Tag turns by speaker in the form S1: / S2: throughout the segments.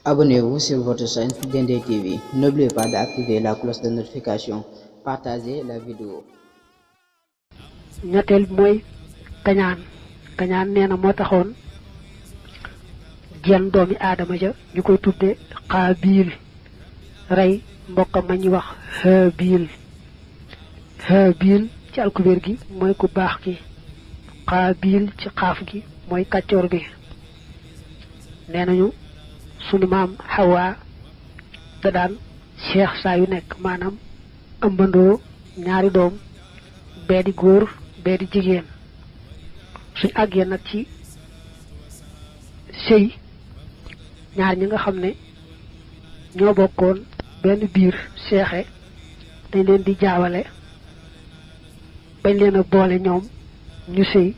S1: Abonnez-vous sur votre chaîne Dendé TV. N'oubliez pas d'activer la cloche de notification. Partagez la vidéo.
S2: ñetteel bi mooy kañaan kañaan nee na moo taxoon jenn doomi aadama ja ñu koy tudde xaabiil rey mbokkam ma ñuy wax haabiil ci alkubeer gi mooy ku baax ki xaabiil ci xaaf gi mooy kàccoor bi. nee nañu sunu maam Hawa da daan seex saa yu nekk maanaam ëmbandoo ñaari doom bee di góor bee di jigéen suñ àggee nag ci sëy ñaar ñi nga xam ne ñoo bokkoon benn biir seexe dañ leen di jaawale bañ leen a boole ñoom ñu sëy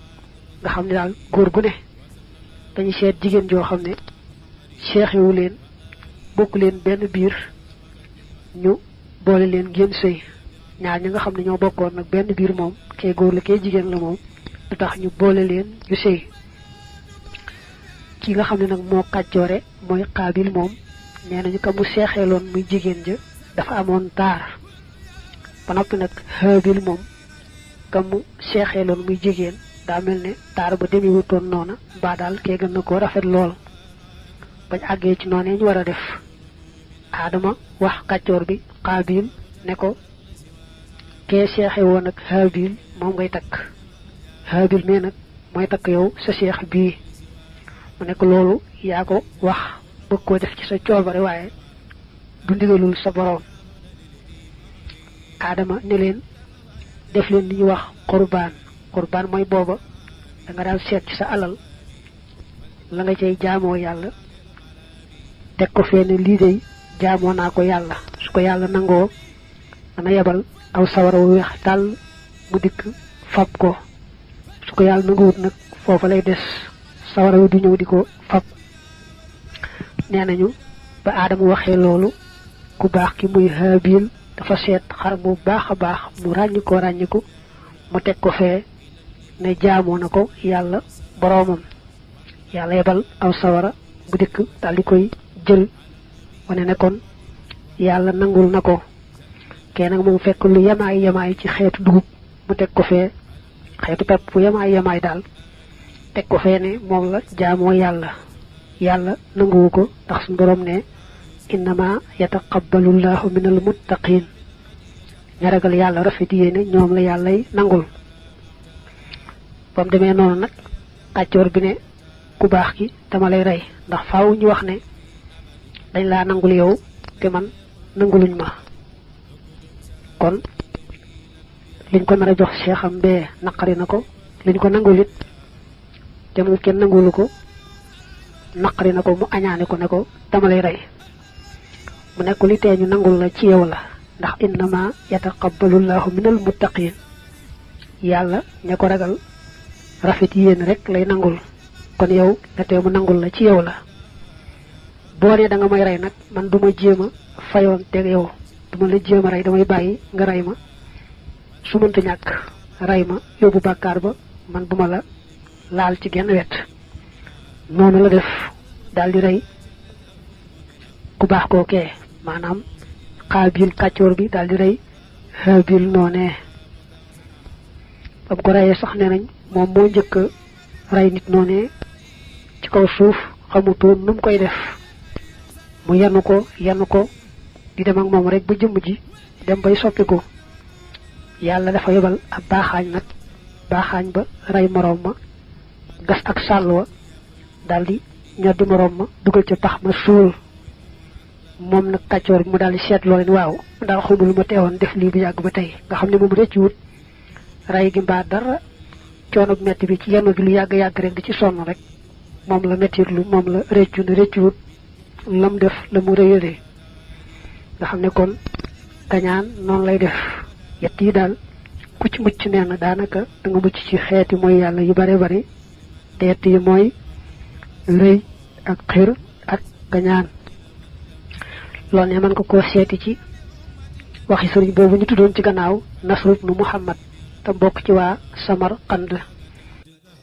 S2: nga xam ne daal góor gu ne dañu seet jigéen joo xam ne seexewu leen bokk leen benn biir ñu boole leen ngeen sëy ñaar ñi nga xam ne ñoo bokkoon nag benn biir moom kee góor la kee jigéen la moom du tax ñu boole leen ñu sëy ki nga xam ne nag moo kàccoore mooy xaabil moom nee nañu ko mu seexeeloon muy jigéen ja dafa amoon taar ba noppi nag haabil moom ka mu seexeeloon muy jigéen daa mel ne taar ba demewutoon noona mbaa daal kee gën na ko rafet lool bañ àggee ci noonee ñu war a def aadama wax kàccoor bi xaabil ne ko kee seexe woon ak haabil moom ngay takk haabil mais nag mooy takk yow sa seex bii mu nekk loolu yaa ko wax bëgg koo def ci sa coobare waaye du ndigalul sa boroom. aadama ne leen def leen li ñuy wax qurbaan mooy booba da nga daal seet ci sa alal la nga cay jaamoo yàlla teg ko fee ne lii dey jaamoo naa ko yàlla su ko yàlla nangoo dana yebal aw sawara wu weex tàll mu dikk fab ko su ko yàlla nanguwut nag foofa lay des sawara wi du ñëw di ko fab. nee nañu ba aadama waxee loolu ku baax ki muy haabil dafa seet xar mu baax a baax mu ràññiku mu teg ko fee ne jaamoo na ko yàlla boroomam yàlla yebal aw sawara bu dikk daal di koy jël wane ne kon yàlla nangul na ko. kee nag moom fekk lu yemaay ci xeetu dugub mu teg ko fee xeetu pepp bu yemaay daal teg ko fee ne moom la jaamoo yàlla nanguwu ko ndax suñu borom ne innama yataqabbalu llahu minal muttaqin ña ragal yàlla rafet yéene ñoom la yàllay nangul. ba mu demee noonu nag kàccoor bi ne ku baax ki dama lay rey ndax faaw ñu wax ne dañ laa nangul yow te man nanguluñ ma kon liñ ko nar a jox seexam bee naqari na ko liñ ko nangul it te mu kenn nangulu ko naqari na ko mu añaane ko ne ko dama lay rey mu nekk li tee ñu nangul la ci yow la ndax innama yataqabbalu llahu minal muttaqin yàlla ña ko ragal rafet yéen rek lay nangul kon yow la tee mu nangul la ci yow la. boo nee da nga may rey nag man du ma jéem a fayoon teg yow duma la jéem a rey damay bàyyi nga rey ma su mënta ñàkk rey ma yóbbu bàkkaar ba man bu ma la laal ci genn wet. noonu la def daal di rey ku baax kookee maanaam xaabil kàccoor bi daal di rey haabil noonee. ba mu ko reyee sax nee nañ moom moo njëkk a rey nit noonee ci kaw suuf xamutoon nu mu koy def mu yanu ko di dem ak moom rek ba jëmm ji dem bay soppiku yàlla dafa yebal ab baaxaañ ba rey moroom ma gas ak sàll wa daldi ñoddi moroom ma dugal ca pax ma suul moom nag kàccoor bi mu daldi seet loo leen waaw daal xamul lu ma teewoon def lii bu yàgg ba tey nga xam ne moom rëccuwut rey gi mbaa dara coono bu metti bi ci yenn gi lu yàgg rek di ci sonn rek moom la mettitlu moom la rëccuwut lam def la mu rëyëree nga xam ne kon kañaan noonu lay def yett yi daal ku ci mucc nee na daanaka da nga mucc ci xeeti mooy yàlla yu bare bari te yett yi mooy rëy ak xir ak kañaan. loolu ne mën ko koo seeti ci waxi sëriñ boobu ñu tuddoon ci gannaaw Nasru ibnu Muhammad te bokk ci waa Samarqand.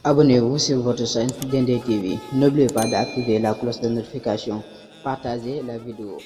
S1: Abonnez-vous sur votre chaîne Dendé TV. N'oubliez pas d'activer la cloche de notification. partagez la vidéo.